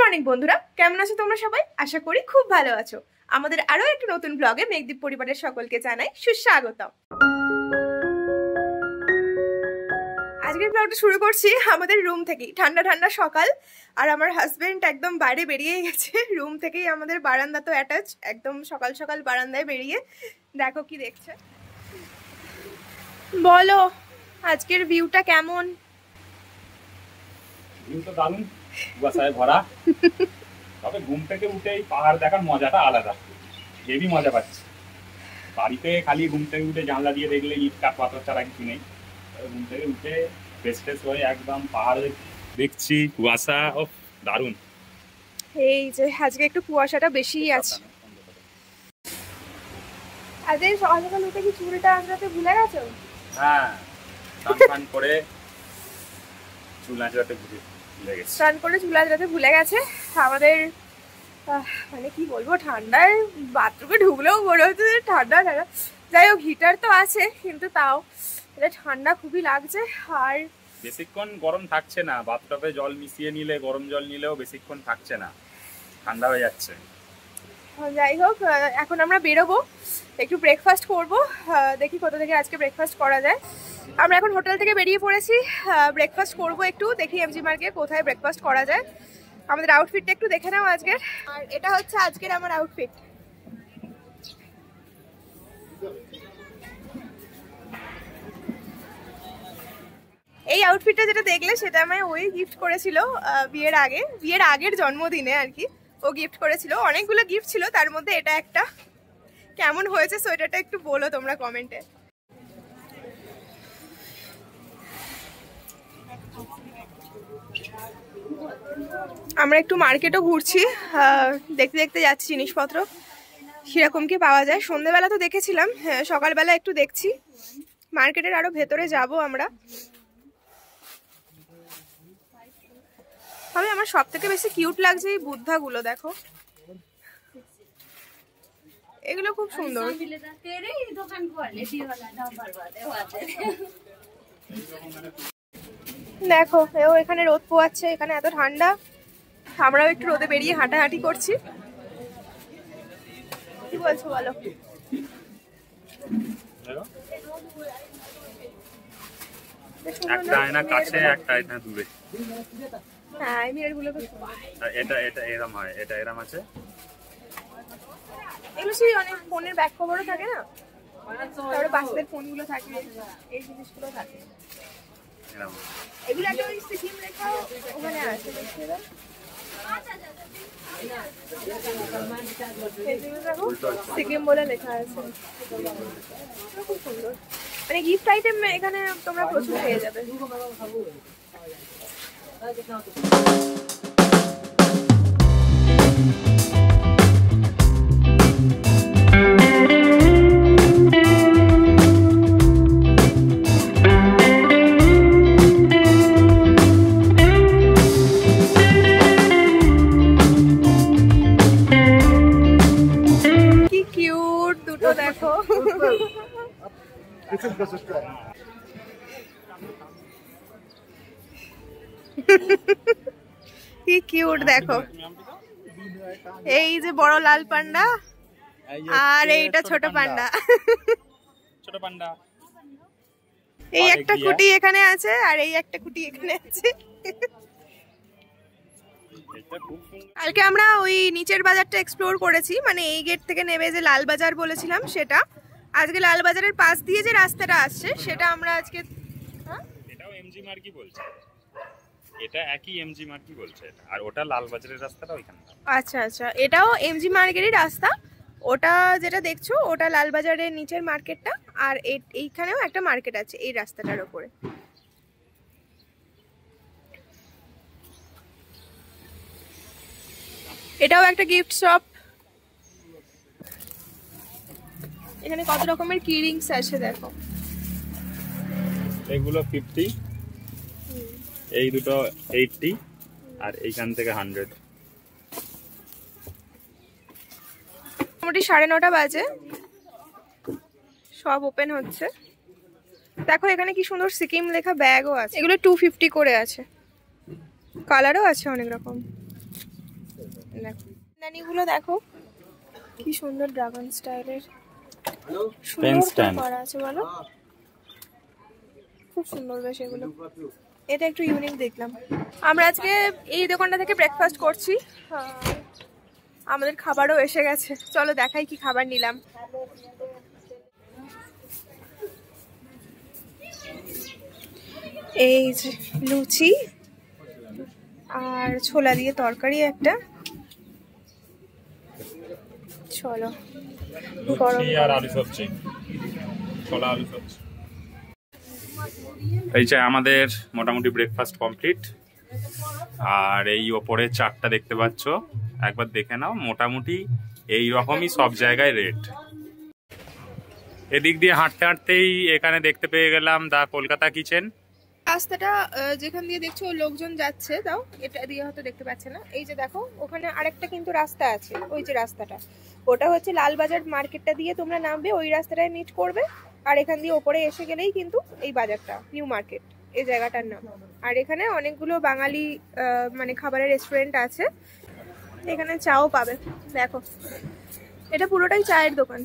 Morning বন্ধুরা, কেমন আছো তোমরা সবাই? আশা করি খুব ভালো আছো। আমাদের আরো একটা নতুন ব্লগে মেঘদীপ পরিবারের সকলকে জানাই সুস্বাগতম। আজকের ব্লগটা শুরু করছি আমাদের রুম থেকেই। ঠান্ডা ঠান্ডা সকাল, আর আমার হাজবেন্ড একদম বাইরে বেরিয়ে গেছে। রুম থেকেই আমাদের বারান্দা তো অ্যাটাচ, একদম সকাল সকাল বারান্দায় বেরিয়ে দেখো কি দেখছে। বলো আজকের ভিউটা কেমন? ভিউ তো দারুণ, কুয়াশায় ভরা। তবে ঘুম থেকে উঠে এই পাহাড় দেখার মজাটা আলাদা, হেভি মজা পাচ্ছি। বাড়িতে খালি ঘুম থেকে উঠে জানলা দিয়ে দেখলে ইট কাঠ পাথর ছাড়া কিছু নেই। ঘুম থেকে উঠে ফ্রেশ ফ্রেশ হয়ে একদম পাহাড় দেখছি, কুয়াশা, ও দারুণ। এই যে আজকে একটু কুয়াশাটা বেশিই আছে। আজকে সকাল সকাল উঠে কি চুলটা আঁচড়াতে ভুলে গেছো? হ্যাঁ, স্নান করে চুল আঁচড়াতে ভুলে গেছে। স্নান করে চুল আঁচড়াতে ভুলে গেছে। আমাদের মানে কি বলবো, ঠান্ডায় বাথরুমে ঢুকলেও মনে হচ্ছে ঠান্ডা ঠান্ডা। যাই হোক, হিটার তো আছে কিন্তু তাও ঠান্ডা খুবই লাগছে। আর বেশিক্ষণ গরম থাকছে না, বাথটবে জল মিশিয়ে নিলে, গরম জল নিলেও বেশিক্ষণ থাকছে না, ঠান্ডা হয়ে যাচ্ছে। যাই হোক, এখন আমরা বেরোবো, একটু ব্রেকফাস্ট করবো। দেখি কোথা থেকে আজকে ব্রেকফাস্ট করা যায়। আমরা এখন হোটেল থেকে বেরিয়ে পড়েছি, ব্রেকফাস্ট করবো একটু। দেখি এমজি মার্কে কোথায় ব্রেকফাস্ট করা যায়। আমাদের আউটফিটটা একটু দেখে নাও আজকের। আর এটা হচ্ছে আজকের আমার আউটফিট। এই আউটফিটটা যেটা দেখলে সেটা আমায় ওই গিফট করেছিল বিয়ের আগের জন্মদিনে আর কি। ও গিফট করেছিল, অনেকগুলো গিফট ছিল, তার মধ্যে এটা একটা। কেমন হয়েছে সোয়েটারটা একটু বলো তোমরা কমেন্টে। আমরা একটু মার্কেটও ঘুরছি, দেখতে দেখতে যাচ্ছি জিনিসপত্র কিরকম কি পাওয়া যায়। সন্ধ্যেবেলা তো দেখেছিলাম, সকালবেলা একটু দেখছি। মার্কেটের আরো ভেতরে যাব আমরা। তবে আমার সব থেকে বেশি কিউট লাগছে এই বুদ্ধাগুলো, দেখো এগুলো খুব সুন্দর। দেখো এও এখানে রোদ পোয়াচ্ছে, এখানে এত ঠান্ডা, আমরাও একটু রোদে বেরিয়ে হাঁটাহাঁটি করছি। কি বলছো বলো? একটা আয়না কাছে, একটা আয়না দূরে। হ্যাঁ, এই মিররগুলো তো এটা এরম হয়, এটা এরম আছে। এগুলো সেই অনেক ফোনের ব্যাক কভারও থাকে না, তারপরে বাচ্চাদের ফোনগুলো থাকে, এই জিনিসগুলো থাকে। এগুলো একটা ওই সিকিম লেখা ওখানে আছে, দেখতে দাও। সিকিম বলে লেখা আছে, খুব সুন্দর। মানে গিফট আইটেম এখানে তোমরা প্রচুর পেয়ে যাবে। কি কিউট দুটো, দেখো। কি কিউট দেখো, এই যে বড় লাল পান্ডা আর এইটা ছোট পান্ডা। ছোট পান্ডা, এই একটা কুটি এখানে আছে আর এই একটা কুটি এখানে আছে। কালকে আমরা ওই নিচের বাজারটা এক্সপ্লোর করেছি, মানে এই গেট থেকে নেমে যে লাল বাজার বলেছিলাম সেটা। আজকে লাল বাজারের পাশ দিয়ে যে রাস্তাটা আসছে সেটা আমরা আজকে, এটাও এমজি মার্কি বলছে, এটা একই এমজি মার্কি বলছে এটা, আর ওটা লাল বাজারের রাস্তাটা ওইখানে। আচ্ছা আচ্ছা, এটাও এমজি মার্কেটেরই রাস্তা। ওটা যেটা দেখছো ওটা লাল বাজারের নিচের মার্কেটটা, আর এইখানেও একটা মার্কেট আছে এই রাস্তাটার উপরে। এটাও একটা গিফট শপ। এখানে কত রকমের কি রিংস আছে দেখো। এগুলো 50, এই দুটো 80, আর এইখান থেকে 100। মোটামুটি 9:30 বাজে, সব ওপেন হচ্ছে। দেখো এখানে কি সুন্দর সিকিম লেখা ব্যাগও আছে, এগুলো 250 করে আছে। কালারও আছে অনেক রকম। দেখো দানিগুলো দেখো কি সুন্দর ড্রাগন স্টাইলের পেন স্ট্যান্ড করা আছে বলো, খুব সুন্দর বেশ এগুলো। এটা একটু ইউনিক দেখলাম। আমরা আজকে এই দোকানটা থেকে ব্রেকফাস্ট করছি, আমাদের খাবারও এসে গেছে। চলো দেখাই কি খাবার নিলাম। এই যে লুচি আর ছোলা দিয়ে তরকারি একটা। চলো লুচি আর আলু সবজি, ছোলা আলু সবজি। এই যে আমাদের মোটামুটি ব্রেকফাস্ট কমপ্লিট। আর এই ওপরে চারটা দেখতে পাচ্ছ, একবার দেখে নাও। মোটামুটি এই রকমই সব জায়গায় রেট। এদিক দিয়ে হাঁটতে হাঁটতেই এখানে দেখতে পেয়ে গেলাম দা কলকাতা কিচেন। রাস্তাটা যেখান দিয়ে দেখছো লোকজন যাচ্ছে, তাও এটা দিয়ে হয়তো দেখতে পাচ্ছে না। এই যে দেখো ওখানে আরেকটা কিন্তু রাস্তা আছে, ওই যে রাস্তাটা, ওটা হচ্ছে লালবাজার মার্কেটটা দিয়ে তোমরা নামবে, ওই রাস্তাটায় মিট করবে। আর এখান দিয়ে ওপরে এসে গেলেই কিন্তু এই বাজারটা, নিউ মার্কেট এই জায়গাটার নাম। আর এখানে অনেকগুলো বাঙালি মানে খাবারের রেস্টুরেন্ট আছে, এখানে চাও পাবে। দেখো এটা পুরোটাই চায়ের দোকান।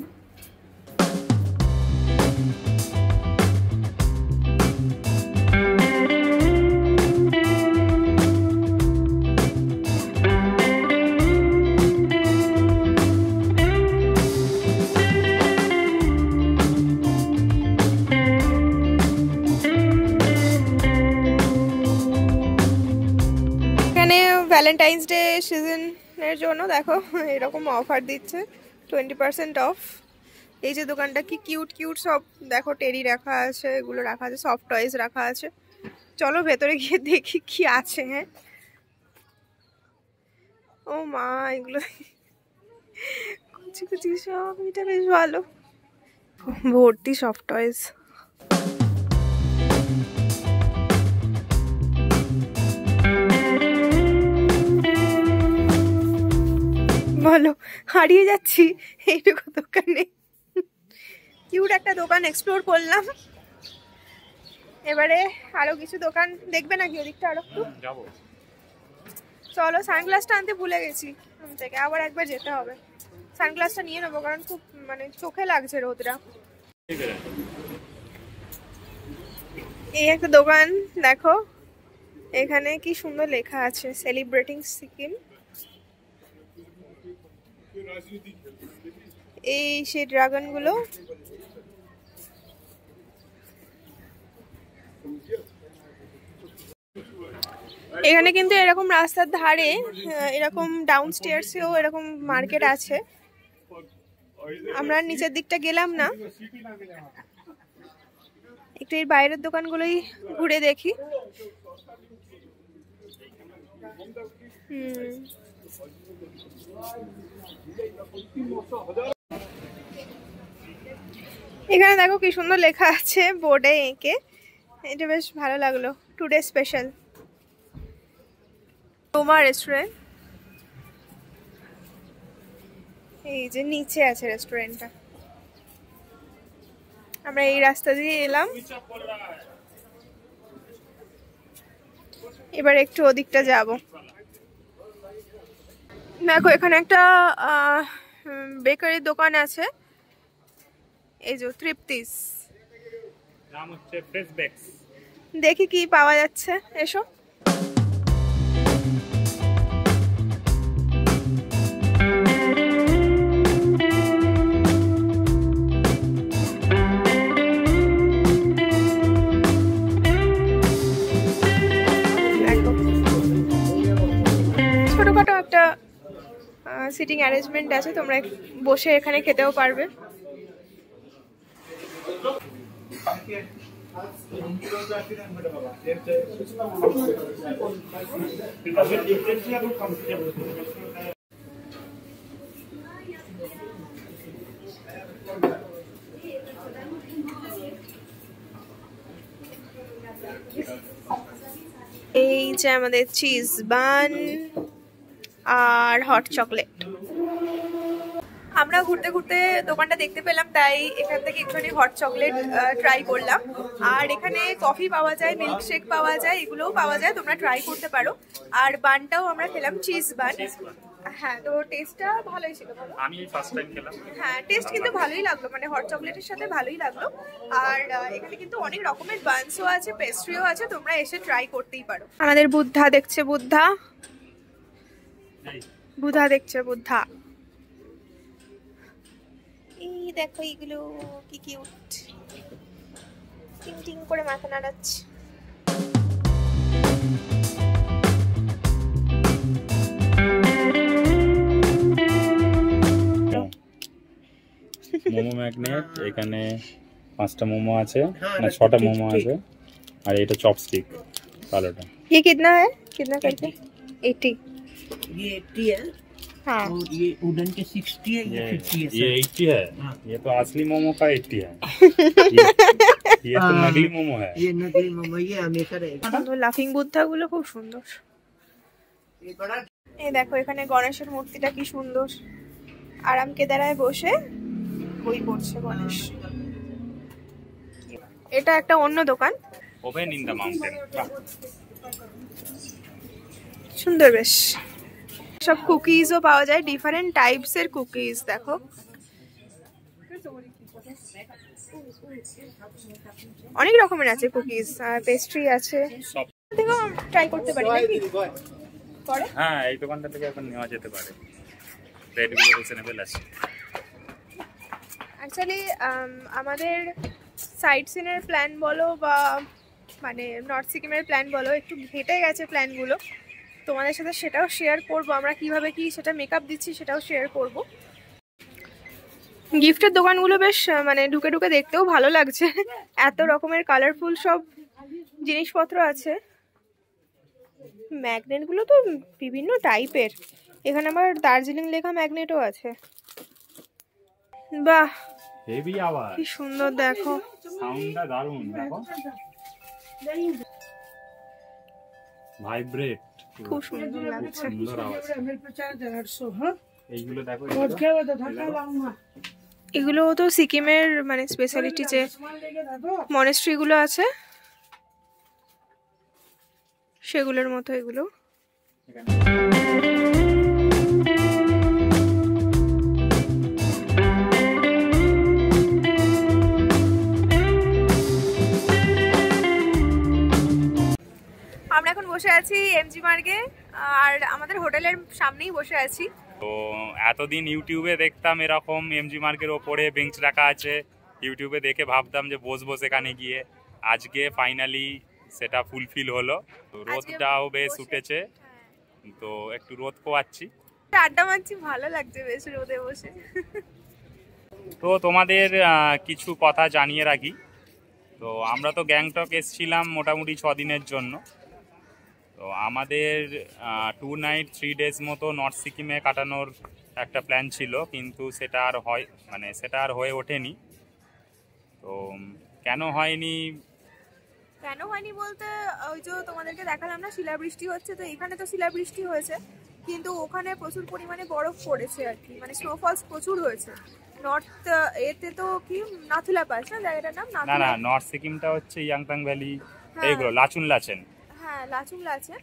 ভ্যালেন্টাইন্স ডে সিজনের জন্য দেখো এরকম অফার দিচ্ছে, 20% অফ। এই যে দোকানটা কি কিউট কিউট সব দেখো, টেরি রাখা আছে, এগুলো রাখা আছে, সফট টয়েস রাখা আছে। চলো ভেতরে গিয়ে দেখি কি আছে। হ্যাঁ ও মা, এগুলো কুচি কুচি সব, এটা বেশ ভালো, ভর্তি সফট টয়েস। বলো হারিয়ে যাচ্ছি এইটুকু দোকানে। কিউট একটা দোকান এক্সপ্লোর করলাম। এবারে আরো কিছু দোকান দেখবে নাকি ওদিকটা আরো একটু? চলো, সানগ্লাসটা আনতে ভুলে গেছি থেকে, আবার একবার যেতে হবে। সানগ্লাসটা নিয়ে নেবো কারণ খুব মানে চোখে লাগছে রোদটা। এই একটা দোকান দেখো, এখানে কি সুন্দর লেখা আছে, সেলিব্রেটিং সিকিম। এই সেই ড্রাগন গুলো, এখানে কিন্তু এরকম রাস্তার ধারে এরকম ডাউন স্টেয়ার্সেও এরকম মার্কেট আছে। আমরা নিচের দিকটা গেলাম না, একটু এর বাইরের দোকানগুলোই ঘুরে দেখি। এখানে দেখো কি সুন্দর লেখা আছে বোর্ডে এঁকে, এটা বেশ ভালো লাগলো, টুডে স্পেশাল রোমা রেস্টুরেন্ট। এই যে নিচে আছে রেস্টুরেন্টটা। আমরা এই রাস্তা দিয়ে এলাম, এবার একটু ওদিকটা যাব। দেখো এখানে একটা বেকারির দোকান আছে, এই যে তৃপ্তিস, নাম হচ্ছে ফ্রেশ বেকস। দেখি কি পাওয়া যাচ্ছে, এসো। ছোটখাটো একটা সিটিং অ্যারেঞ্জমেন্ট আছে, তোমরা বসে এখানে খেতেও পারবে। এই যে আমাদের চিজ বান আর হট চকলেট। আমরা ঘুরতে ঘুরতে দোকানটা দেখতে পেলাম, তাই এখান থেকে একটুখানি হট চকলেট ট্রাই করলাম। আর এখানে কফি পাওয়া যায়, মিল্কশেক পাওয়া যায়, এগুলোও পাওয়া যায়, তোমরা ট্রাই করতে পারো। আর বানটাও আমরা খেলাম, চিজ বান। হ্যাঁ, তো টেস্টটা ভালোই ছিল। আমি এই ফার্স্ট টাইম খেলাম। হ্যাঁ, টেস্ট কিন্তু ভালোই লাগলো, মানে হট চকলেটের সাথে ভালোই লাগলো। আর এখানে কিন্তু অনেক রকমের বানসও আছে, পেস্ট্রিও আছে, তোমরা এসে ট্রাই করতেই পারো। আমাদের বুদ্ধা দেখছে, বুদ্ধা দেখছে, বুদ্ধা। এই দেখো, এইগুলো কি কিউট, টিং টিং করে মাথা নাড়াচ্ছে। মোমো ম্যাগনেট, এখানে 5টা মোমো আছে, না 6টা মোমো আছে, আর এটা চপস্টিক কালোটা। ये कितना है, कितना करके? 80। ये 80 है हाँ, और ये वुडन के 60 है, ये 50 है। ये 80 है। ये तो असली मोमो का 80 है। ये तो नकली मोमो है। ये नकली मोमो, ये हमेशा रहेगा। তো লাফিং বুদ্ধা গুলো খুব সুন্দর। ये बड़ा এই দেখো, এখানে গণেশের মূর্তিটা কি সুন্দর, আরাম কেদারায় বসে বই পড়ছে গণেশ। এটা একটা অন্য দোকান, ওপেন ইন দ্য মাউন্টেন। সুন্দর বেশ। সব কুকিজও পাওয়া যায়, ডিফারেন্ট টাইপস এর কুকিজ। দেখো, অনেক রকমের আছে কুকিজ, আর পেস্ট্রি আছে। সব থেকেও ট্রাই করতে পারি নাকি? পরে হ্যাঁ, এই দোকানটা থেকে এখন নেওয়া যেতে পারে, রেটগুলো রিজনেবল আছে। অ্যাকচুয়ালি আমাদের সাইট সিনের প্ল্যান বলো বা মানে নর্থ সিকিমের প্ল্যান বলো, একটু ঘেটে গেছে প্ল্যানগুলো। তোমাদের সাথে সেটাও শেয়ার করব, আমরা কিভাবে কি সেটা মেকআপ দিচ্ছি সেটাও শেয়ার করব। গিফটের দোকানগুলো বেশ মানে ঢুকে ঢুকে দেখতেও ভালো লাগছে, এত রকমের কালারফুল সব জিনিসপত্র আছে। ম্যাগনেটগুলো তো বিভিন্ন টাইপের, এখানে আবার দার্জিলিং লেখা ম্যাগনেটও আছে। বাহ, হেভি আওয়াজ, কি সুন্দর, দেখো সাউন্ডটা দারুণ। দেখো, ভাইব্রেট, খুব সুন্দর লাগছে। সুন্দর আওয়াজ। এইগুলো দেখো, এগুলো তো সিকিমের মানে স্পেশালিটি যে মনেস্ট্রি গুলো আছে সেগুলোর মতো এগুলো। আমরা এখন বসে আছি এমজি মার্গে, আর আমাদের হোটেলের সামনেই বসে আছি। তো এতদিন ইউটিউবে দেখতাম এরকম এমজি মার্কের ওপরে বেঞ্চ রাখা আছে, ইউটিউবে দেখে ভাবতাম যে বসবো সেখানে গিয়ে। আজকে ফাইনালি সেটা ফুলফিল হলো। তো রোদটাও বেশ উঠেছে, তো একটু রোদ পোয়াচ্ছি, আড্ডা মারছি, ভালো লাগছে বেশ রোদে বসে। তো তোমাদের কিছু কথা জানিয়ে রাখি। তো আমরা তো গ্যাংটক এসেছিলাম মোটামুটি 6 দিনের জন্য। তো আমাদের 2 নাইট 3 ডেজ মতো নর্থ সিকিমে কাটানোর একটা প্ল্যান ছিল, কিন্তু সেটা আর হয়ে ওঠেনি। তো কেন হয়নি বলতে, ওই যে তোমাদেরকে দেখালাম না শিলাবৃষ্টি হচ্ছে, তো এখানে তো শিলাবৃষ্টি হয়েছে, কিন্তু ওখানে প্রচুর পরিমাণে বরফ পড়েছে আর কি, মানে স্নোফলস প্রচুর হয়েছে। নর্থ এতে তো কি নাথুলা পাস না জায়গাটার নাম? না, নর্থ সিকিমটা হচ্ছে ইয়াংতাং ভ্যালি, এইগুলো লাচুন লাচেন। হ্যাঁ, লাচুং লাচেন,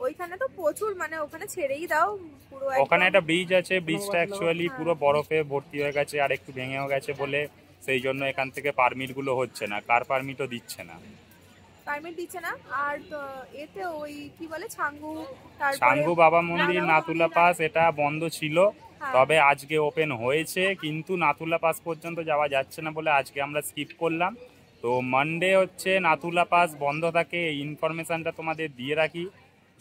ওইখানে তো প্রচুর, মানে ওখানে ছেড়েই দাও পুরো। ওখানে একটা ব্রিজ আছে, ব্রিজটা অ্যাকচুয়ালি পুরো বরফে ভর্তি হয়ে গেছে আর একটু ভেঙেও গেছে বলে সেই জন্য এখান থেকে পারমিট গুলো হচ্ছে না, কার পারমিটও দিচ্ছে না। আর তো এতে ওই কি বলে ছাঙ্গু বাবা মন্দির, নাতুলা পাস, এটা বন্ধ ছিল, তবে আজকে ওপেন হয়েছে, কিন্তু নাতুলা পাস পর্যন্ত যাওয়া যাচ্ছে না বলে আজকে আমরা স্কিপ করলাম। তো মানডে হচ্ছে নাতুলা পাস বন্ধ থাকে, এই ইনফরমেশনটা তোমাদের দিয়ে রাখি।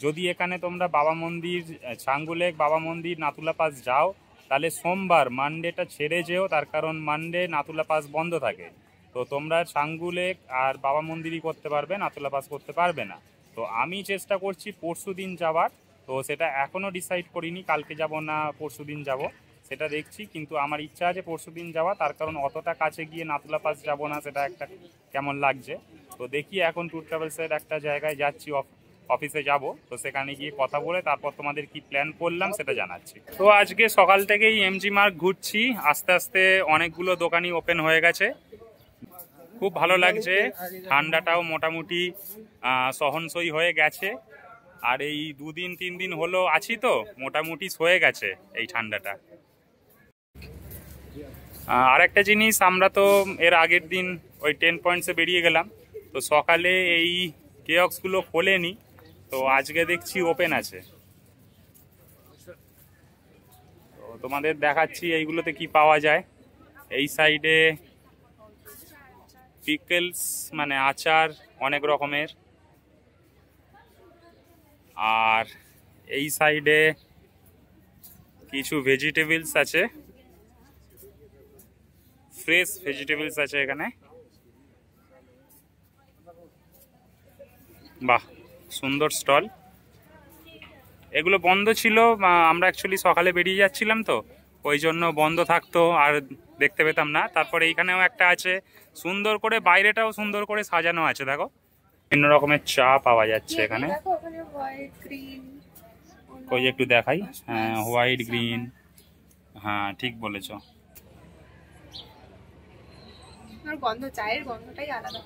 যদি এখানে তোমরা বাবা মন্দির, ছাঙ্গু লেক, বাবা মন্দির, নাতুলা পাস যাও, তাহলে সোমবার মানডেটা ছেড়ে যেও, তার কারণ মানডে নাতুলা পাস বন্ধ থাকে। তো তোমরা ছাঙ্গু লেক আর বাবা মন্দিরই করতে পারবে, নাতুলা পাস করতে পারবে না। তো আমি চেষ্টা করছি পরশু দিন যাওয়ার, তো সেটা এখনও ডিসাইড করিনি, কালকে যাব না পরশু দিন যাব সেটা দেখছি, কিন্তু আমার ইচ্ছা আছে পরশু দিন যাওয়া, তার কারণ অতটা কাছে গিয়ে নাতুলা পাস যাব না, সেটা একটা কেমন লাগছে। তো দেখি, এখন ট্যুর ট্রাভেলসের একটা জায়গায় যাচ্ছি, অফিসে যাব, তো সেখানে গিয়ে কথা বলে তারপর তোমাদের কি প্ল্যান করলাম সেটা জানাচ্ছি। তো আজকে সকাল থেকেই এমজি মার্গ ঘুরছি, আস্তে আস্তে অনেকগুলো দোকানই ওপেন হয়ে গেছে, খুব ভালো লাগছে, ঠান্ডাটাও মোটামুটি সহনসই হয়ে গেছে। আর এই 2-3 দিন হলো আছি তো মোটামুটি সয়ে গেছে এই ঠান্ডাটা। আর একটা জিনিস, আমরা তো এর আগের দিন ওই 10 পয়েন্টসে বেরিয়ে গেলাম, তো সকালে এই কেওক্সগুলো খোলেনি, তো আজকে দেখছি ওপেন আছে। তো তোমাদের দেখাচ্ছি এইগুলোতে কি পাওয়া যায়। এই সাইডে পিকলস মানে আচার অনেক রকমের, আর এই সাইডে কিছু ভেজিটেবলস আছে, ফ্রেশ ভেজিটেবলস আছে এখানে। বাহ, সুন্দর স্টল। এগুলো বন্ধ ছিল, আমরা অ্যাকচুয়ালি সকালে বেরিয়ে যাচ্ছিলাম তো ওই জন্য বন্ধ থাকতো আর দেখতে পেতাম না। তারপরে এইখানেও একটা আছে, সুন্দর করে বাইরেটাও সুন্দর করে সাজানো আছে, দেখো বিভিন্ন রকমের চা পাওয়া যাচ্ছে এখানে। ওই একটু দেখাই, হ্যাঁ হোয়াইট গ্রিন, হ্যাঁ ঠিক বলেছ। গন্ধ, চায়ের গন্ধটাই আলাদা।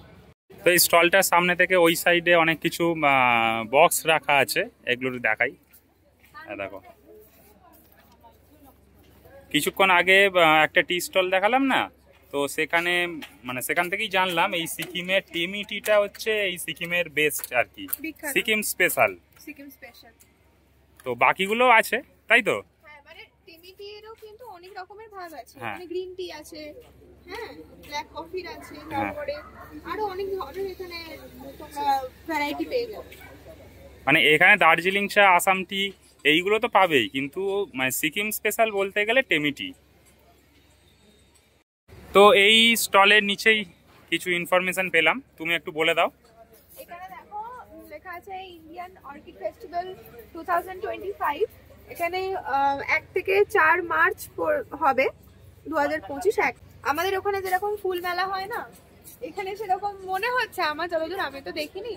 তো এই স্টলটার সামনে থেকে ওই সাইডে অনেক কিছু বক্স রাখা আছে, এগুলো দেখাই। দেখো কিছুক্ষণ আগে একটা টি স্টল দেখালাম না, তো সেখানে মানে সেখান থেকেই জানলাম এই সিকিমের টেমি টিটা হচ্ছে এই সিকিমের বেস্ট আর কি, সিকিম স্পেশাল। তো বাকিগুলো আছে তাই তো? হ্যাঁ, মানে টেমি টি এরও কিন্তু অনেক রকমের ভাগ আছে, মানে গ্রিন টি আছে, হ্যাঁ ব্ল্যাক কফির আছে, তারপরে আরো অনেক ধরনের এখানে তোমরা ভ্যারাইটি পেয়ে যাবে। মানে এখানে দার্জিলিং চা, আসাম টি এইগুলো তো পাবেই, কিন্তু মানে সিকিম স্পেশাল বলতে গেলে টেমি টি। তো এই স্টলের নিচেই কিছু ইনফরমেশন পেলাম, তুমি একটু বলে দাও। এখানে দেখো লেখা আছে ইন্ডিয়ান অর্কিড ফেস্টিভ্যাল 2025। এখানে 1 থেকে 4 মার্চ হবে 2025। আমাদের ওখানে যেরকম ফুল মেলা হয় না, এখানে সেরকম মনে হচ্ছে আমার যতদূর, আমি তো দেখিনি,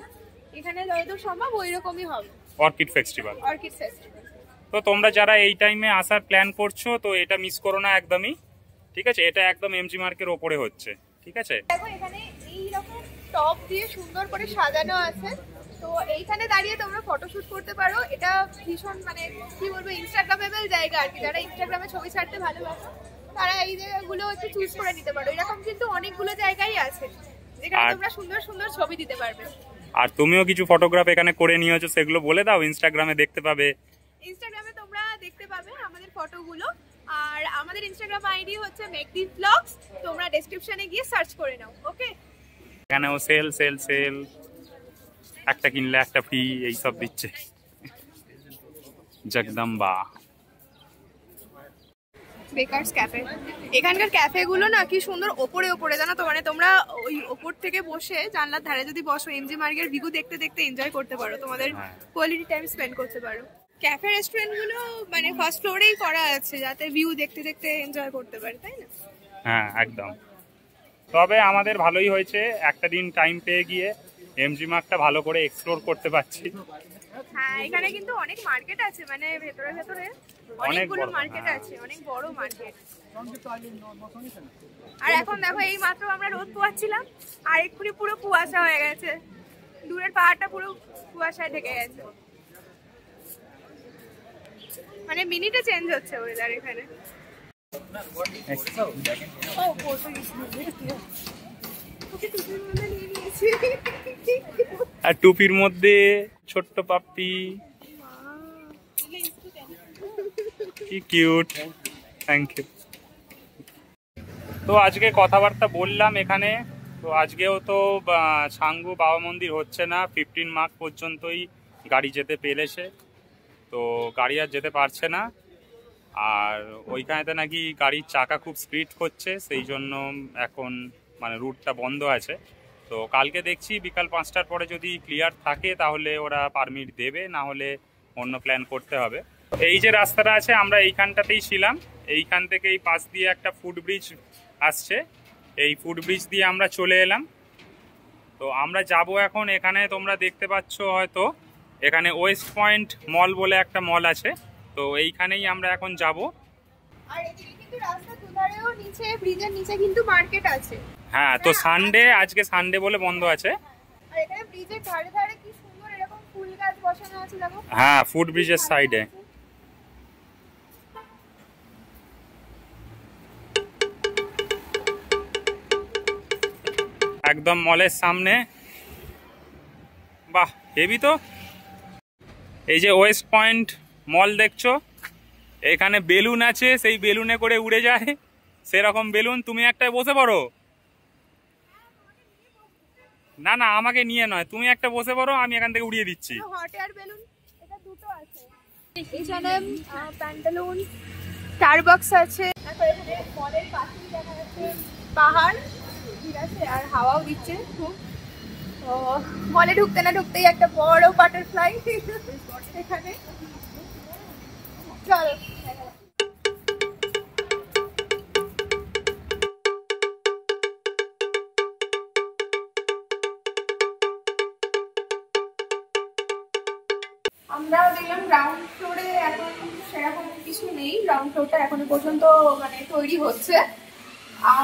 এখানে যতদূর সম্ভব ওই রকমই হবে অর্কিড ফেস্টিভ্যাল। Orchid festival. তো তোমরা যারা এই টাইমে আসার প্ল্যান করছো তো এটা মিস করো না একদমই, ঠিক আছে? এটা একদম এমজি মার্কের ওপরে হচ্ছে, ঠিক আছে? দেখো এখানে এই রকম টপ দিয়ে সুন্দর করে সাজানো আছে, তো এইখানে দাঁড়িয়ে তোমরা ফটোশুট করতে পারো। এটা ভীষণ মানে কি বলবো ইনস্টাগ্রামেবল জায়গা আর কি, যারা ইনস্টাগ্রামে ছবি ছাড়তে ভালোবাসো তারা এই জায়গাগুলো একটু চুজ করে নিতে পারো। এরকম কিন্তু অনেকগুলো জায়গায় আছে যেখানে তোমরা সুন্দর সুন্দর ছবি দিতে পারবে। আর তুমিও কিছু ফটোগ্রাফ এখানে করে নিয়েছো, সেগুলো বলে দাও। ইনস্টাগ্রামে দেখতে পাবে, ইনস্টাগ্রামে তোমরা দেখতে পাবে আমাদের ফটোগুলো, আর আমাদের ইনস্টাগ্রাম আইডি হচ্ছে মেকদিপ ব্লগস, তোমরা ডেসক্রিপশনে গিয়ে সার্চ করে নাও। ওকে, এখানেও সেল সেল সেল, একটা কিনলে একটা ফ্রি, এই সব দিচ্ছে জগদম্বা বেকারস ক্যাফে। এখানকার ক্যাফে গুলো না কি সুন্দর ওপরে ওপরে, জানো তো, মানে তোমরা ওই ওপর থেকে বসে জানলার ধারে যদি বসো এমজি মার্গের ভিউ দেখতে দেখতে এনজয় করতে পারো, তোমাদের কোয়ালিটি টাইম স্পেন্ড করতে পারো। ক্যাফে রেস্টুরেন্ট গুলো মানে ফার্স্ট ফ্লোরেই করা আছে যাতে ভিউ দেখতে দেখতে এনজয় করতে পারে, তাই না? হ্যাঁ একদম। তবে আমাদের ভালোই হয়েছে, একটা দিন টাইম পেয়ে গিয়ে এমজি মার্গটা ভালো করে এক্সপ্লোর করতে পারছি। হ্যাঁ, এখানে কিন্তু অনেক মার্কেট আছে, মানে ভেতরে ভেতরে অনেকগুলো মার্কেট আছে, অনেক বড় মার্কেট। আর এখন দেখো এই মাত্র আমরা রোদ পোয়াচ্ছিলাম আর এক্ষুনি পুরো কুয়াশা হয়ে গেছে, দূরের পাহাড়টা পুরো কুয়াশায় ঢেকে গেছে, মানে মিনিটে চেঞ্জ হচ্ছে ওয়েদার এখানে। আর টুপির মধ্যে ছোট্ট পাপ্পি, কি কিউট, থ্যাংক ইউ। তো আজকে কথাবার্তা বললাম এখানে, তো আজকেও তো ছাঙ্গু বাবা মন্দির হচ্ছে না, 15 মার্চ পর্যন্তই গাড়ি যেতে পেরেছে, তো গাড়ি আর যেতে পারছে না। আর ওইখানেতে নাকি গাড়ির চাকা খুব স্পিড করছে, সেই জন্য এখন মানে রুটটা বন্ধ আছে। তো কালকে দেখছি বিকাল 5টার পরে যদি ক্লিয়ার থাকে তাহলে ওরা পারমিট দেবে, না হলে অন্য প্ল্যান করতে হবে। এই যে রাস্তাটা আছে আমরা এইখানটাতেই ছিলাম, এইখান থেকে এই পাশ দিয়ে একটা ফুট ব্রিজ আসছে, এই ফুট ব্রিজ দিয়ে আমরা চলে এলাম। তো আমরা যাব এখন, এখানে তোমরা দেখতে পাচ্ছ হয়তো এখানে ওয়েস্ট পয়েন্ট মল বলে একটা মল আছে, তো এইখানেই আমরা এখন যাব। আর এদিকে কিন্তু রাস্তার দুধারেও নিচে ব্রিজের নিচে কিন্তু মার্কেট আছে। হ্যাঁ, তো সানডে, আজকে সানডে বলে বন্ধ আছে। আর এখানে ব্রিজের ধারে ধারে কি সুন্দর এরকম ফুল গাছ বসানো আছে দেখো। হ্যাঁ, ফুটব্রিজের সাইডে। একদম মলের সামনে। বাহ, হেভি তো। এই যে ওয়েস্ট পয়েন্ট মল দেখছো, এখানে বেলুন আছে, সেই বেলুনে করে উড়ে যায়, সেরকম বেলুন। তুমি একটা বসে পড়ো। না না, আমাকে নিয়ে নয়, তুমি একটা বসে পড়ো, আমি এখান থেকে উড়িয়ে দিচ্ছি। হট এয়ার বেলুন এটা দুটো আছে। এখানে প্যান্টালুন, স্টারবাকস আছে। তারপর এখানে মলের পাশেই দেখা যাচ্ছে পাহাড়, ঠিক আছে, আর হাওয়াও দিচ্ছে খুব। তো মলে ঢুকতে না ঢুকতেই একটা বড় বাটারফ্লাই এখানে। চলো আমরা দেখলাম গ্রাউন্ড ফ্লোরে এখন সেরকম কিছু নেই, গ্রাউন্ড ফ্লোরটা এখনো পর্যন্ত মানে তৈরি হচ্ছে।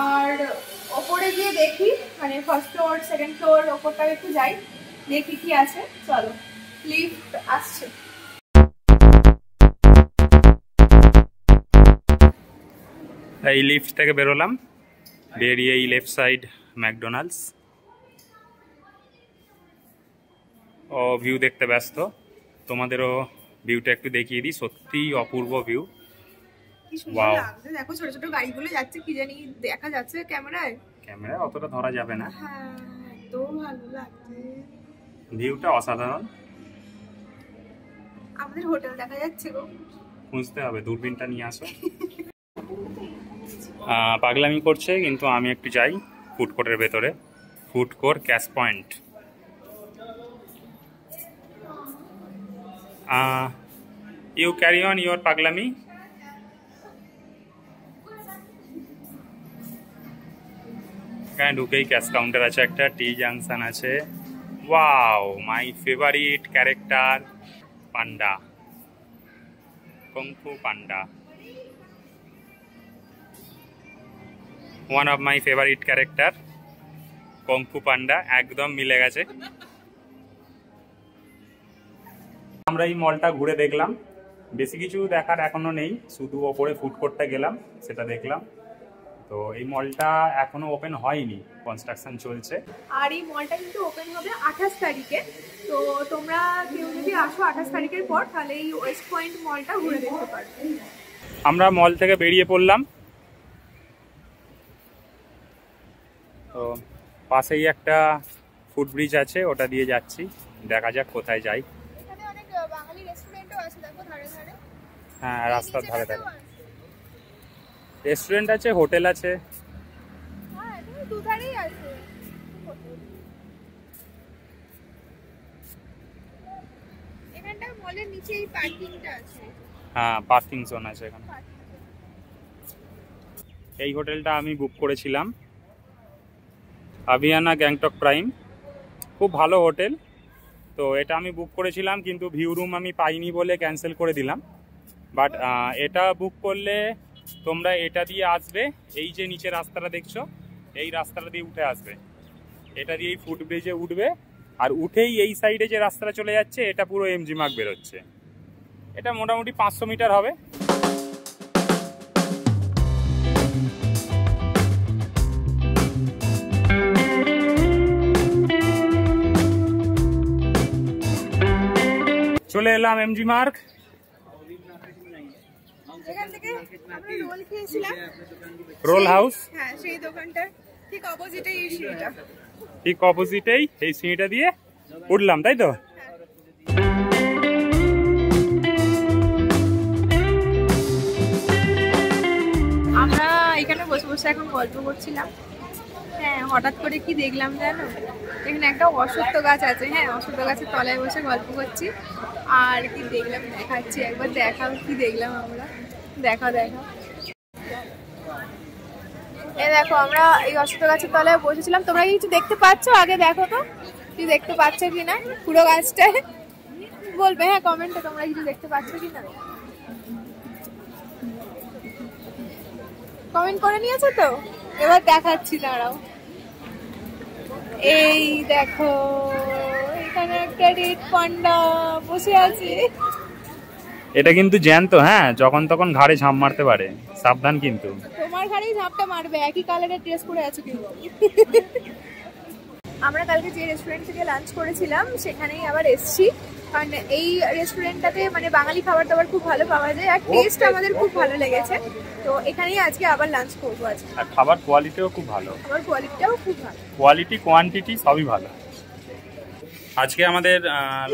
আর ওপরে গিয়ে দেখি, মানে ফার্স্ট ফ্লোর সেকেন্ড ফ্লোর ওপরটা একটু যাই, দেখি কি আছে। চলো, লিফট আসছে। এই লিফট থেকে বেরোলাম, বেরিয়ে এই লেফট সাইড ম্যাকডোনাল্ডস। ও ভিউ দেখতে ব্যস্ত, তোমাদেরও ভিউটা একটু দেখিয়ে দিই। সত্যি অপূর্ব ভিউ। কি সুন্দর লাগছে, দেখো ছোট ছোট গাড়িগুলো যাচ্ছে, কি জানি দেখা যাচ্ছে ক্যামেরায়। ক্যামেরায় অতটা ধরা যাবে না। হ্যাঁ, এত ভালো লাগছে, ভিউটা অসাধারণ। আমাদের হোটেল দেখা যাচ্ছে গো, খুঁজতে হবে, দূরবীনটা নিয়ে আসো। পাগলামি করছে, কিন্তু আমি একটু যাই ফুড কোর্টের ভেতরে। Food court cash point. You carry on your পাগলামি। এখানে ঢুকেই ক্যাশ কাউন্টার আছে, একটা টি জাংশন আছে। Wow, my favourite character panda, kung fu panda. One of my favourite character kung fu panda, একদম মিলে গেছে। আমরা এই মলটা ঘুরে দেখলাম, বেশি কিছু দেখার এখনো নেই, শুধু ওপরে ফুড কোর্টটা গেলাম, সেটা দেখলাম। তো এই মলটা এখনো ওপেন হয়নি, কনস্ট্রাকশন চলছে। আর এই মলটা কিন্তু ওপেন হবে 28 তারিখে। তো তোমরা কেউ যদি আসো 28 তারিখের পর, তাহলে এই ওয়েস্ট পয়েন্ট মলটা ঘুরে দেখতে পারবে। আমরা মল থেকে বেরিয়ে পড়লাম। তো পাশেই একটা ফুটব্রিজ আছে, ওটা দিয়ে যাচ্ছি, দেখা যাক কোথায় যাই। এখানে অনেক বাঙালি রেস্টুরেন্টও আছে, দেখো ধারে ধারে। হ্যাঁ, রাস্তার ধারে ধারে রেস্টুরেন্ট আছে, হোটেল আছে। হ্যাঁ, এখানে দুধারেই আছে। এখানটা মলের নিচেই পার্কিংটা আছে। হ্যাঁ, পার্কিং জোন আছে এখানে। এই হোটেলটা আমি বুক করেছিলাম, আভিয়ানা গ্যাংটক প্রাইম, খুব ভালো হোটেল। তো এটা আমি বুক করেছিলাম, কিন্তু ভিউ রুম আমি পাইনি বলে ক্যান্সেল করে দিলাম। বাট এটা বুক করলে তোমরা এটা দিয়ে আসবে, এই যে নিচে রাস্তাটা দেখছো, এই রাস্তাটা দিয়ে উঠে আসবে, এটা দিয়ে এই ফুটব্রিজে উঠবে, আর উঠেই এই সাইডে যে রাস্তাটা চলে যাচ্ছে, এটা পুরো এমজি মার্গ বেরোচ্ছে। এটা মোটামুটি 500 মিটার হবে। চলে এলাম এমজি মার্গ। এখান থেকে আমরা রোল খেয়েছিলাম, রোল হাউস। হ্যাঁ, সেই দোকানটার ঠিক অপোজিটেই এই সিঁড়িটা। ঠিক অপোজিটেই এই সিঁড়িটা দিয়ে উঠলাম, তাই তো? আমরা এখানে বসে বসে এখন গল্প করছিলাম। হ্যাঁ, হঠাৎ করে কি দেখলাম জানো, এখানে একটা অশ্বত্থ গাছ আছে। হ্যাঁ, অশ্বত্থ গাছের তলায় বসে গল্প করছি। আর কি দেখলাম দেখাচ্ছি, একবার দেখাও কি দেখলাম আমরা। দেখা দেখা দেখো, আমরা এই অশ্বত্থ গাছের তলায় বসেছিলাম। তোমরা কিছু দেখতে পাচ্ছ? আগে দেখো তো, কি দেখতে পাচ্ছ কিনা পুরো গাছটায়, বলবে হ্যাঁ কমেন্টে তোমরা কিছু দেখতে পাচ্ছ কিনা। কমেন্ট করে নিয়েছো তো? এবার দেখাচ্ছি, দাঁড়াও। এই দেখো, এখানে একটা রেড পান্ডা বসে আছে। এটা কিন্তু জ্যান্ত, হ্যাঁ, যখন তখন ঘাড়ে ঝাঁপ মারতে পারে, সাবধান কিন্তু। তোমার ঘাড়েই ঝাপটা মারবে, একই কালারের ড্রেস পরে আছে কিন্তু। আমরা কালকে যে রেস্টুরেন্ট থেকে লাঞ্চ করেছিলাম সেখানেই আবার এসেছি, কারণ এই রেস্টুরেন্টটাতে মানে বাঙালি খাবার দাবার খুব ভালো পাওয়া যায় আর টেস্ট আমাদের খুব ভালো লেগেছে, তো এখানেই আজকে আবার লাঞ্চ করবো। আজকে আর খাবার কোয়ালিটিও খুব ভালো, খাবার কোয়ালিটিটাও খুব ভালো, কোয়ালিটি কোয়ান্টিটি সবই ভালো। আজকে আমাদের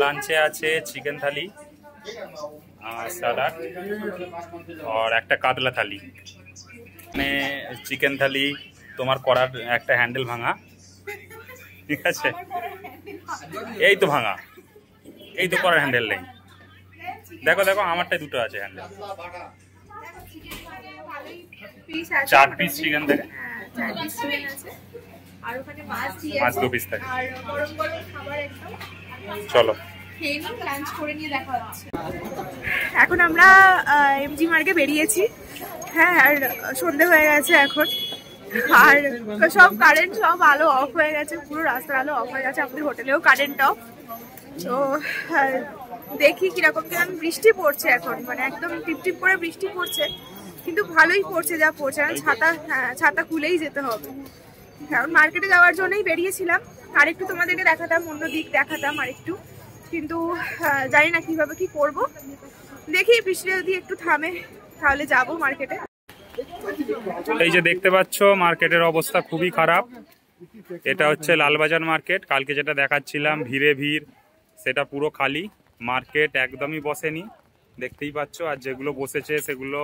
লাঞ্চে আছে চিকেন থালি, স্যালাড আর একটা কাতলা থালি। মানে চিকেন থালি তোমার করার একটা হ্যান্ডেল ভাঙা, ঠিক আছে, এই তো ভাঙা, এই তো করার হ্যান্ডেল নেই। দেখো দেখো আমারটাই দুটো আছে হ্যান্ডেল। 4 পিস চিকেন থাকে, আর ওখানে মাছ দিয়ে মাছ 2 পিস থাকে। আর গরম গরম খাবার একদম। চলো খেয়ে নিই, লাঞ্চ করে নিয়ে দেখা হচ্ছে। এখন আমরা এমজি মার্গে বেরিয়েছি, হ্যাঁ, আর সন্ধে হয়ে গেছে এখন, আর সব কারেন্ট সব আলো অফ হয়ে গেছে, পুরো রাস্তার আলো অফ হয়ে গেছে, আমাদের হোটেলেও কারেন্ট অফ। তো দেখি কিরকম কিরকম বৃষ্টি পড়ছে এখন, মানে একদম টিপ টিপ করে বৃষ্টি পড়ছে, কিন্তু ভালোই পড়ছে যা পড়ছে, কারণ ছাতা খুলেই যেতে হবে, কারণ মার্কেটে যাওয়ার জন্যই বেরিয়েছিলাম। আর একটু তোমাদেরকে দেখাতাম, অন্য দিক দেখাতাম আর একটু, কিন্তু জানি না কিভাবে কি করব, দেখি বৃষ্টিটা যদি একটু থামে তাহলে যাব মার্কেটে। এই যে দেখতে পাচ্ছ মার্কেটের অবস্থা খুবই খারাপ। এটা হচ্ছে লালবাজার মার্কেট, কালকে যেটা দেখাচ্ছিলাম ভিড়ে ভিড়, সেটা পুরো খালি, মার্কেট একদমই বসেনি, দেখতেই পাচ্ছ। আর যেগুলো বসেছে সেগুলো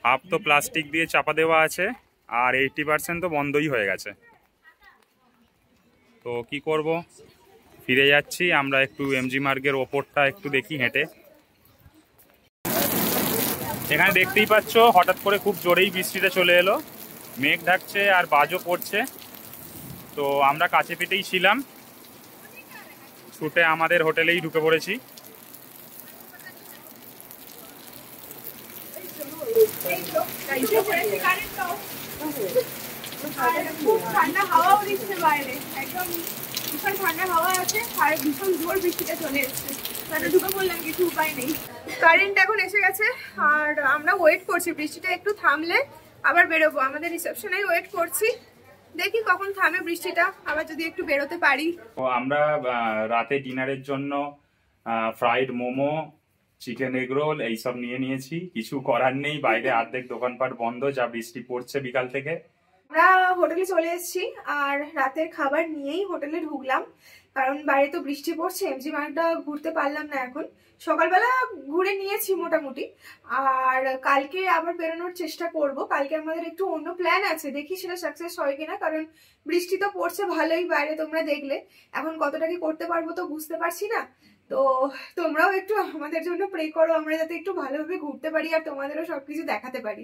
হাফ তো প্লাস্টিক দিয়ে চাপা দেওয়া আছে, আর 80% তো বন্ধই হয়ে গেছে। তো কি করব, ফিরে যাচ্ছি আমরা একটু এমজি মার্গের ওপরটা একটু দেখি হেঁটে। এখানে দেখতেই পাচ্ছ হঠাৎ করে খুব জোরেই বৃষ্টিটা চলে এলো, মেঘ ঢাকছে আর বাজও পড়ছে। তো আমরা কাছে পিঠেই ছিলাম, ছুটে আমাদের হোটেলেই ঢুকে পড়েছি। খুব ঠান্ডা হাওয়াও দিচ্ছে বাইরে, একদম ভীষণ ঠান্ডা হাওয়া আছে, আর ভীষণ জোর বৃষ্টিটা চলে এসছে, তাহলে ঢুকে পড়লাম, কিছু উপায় নেই। কারেন্ট এখন এসে গেছে আর আমরা ওয়েট করছি বৃষ্টিটা একটু থামলে আবার বেরোবো, আমাদের রিসেপশনেই ওয়েট করছি, দেখি কখন থামে বৃষ্টিটা, আবার যদি একটু বেরোতে পারি। তো আমরা রাতে ডিনারের জন্য fried momo, chicken egg roll এইসব নিয়ে নিয়েছি, কিছু করার নেই, বাইরে অর্ধেক দোকানপাট বন্ধ, যা বৃষ্টি পড়ছে বিকাল থেকে। আমরা হোটেলে চলে এসেছি আর রাতের খাবার নিয়েই হোটেলে ঢুকলাম, কারণ বাইরে তো বৃষ্টি পড়ছে, এমজি মার্গটা ঘুরতে পারলাম না এখন, সকালবেলা ঘুরে নিয়েছি মোটামুটি, আর কালকে আবার বেরোনোর চেষ্টা করব। কালকে আমাদের একটু অন্য প্ল্যান আছে, দেখি সেটা সাকসেস হয় কিনা, কারণ বৃষ্টি তো পড়ছে ভালোই বাইরে, তোমরা দেখলে, এখন কতটা কি করতে পারবো তো বুঝতে পারছি না। তো তোমরাও একটু আমাদের জন্য প্রে করো, আমরা যাতে একটু ভালোভাবে ঘুরতে পারি আর তোমাদেরও সবকিছু দেখাতে পারি।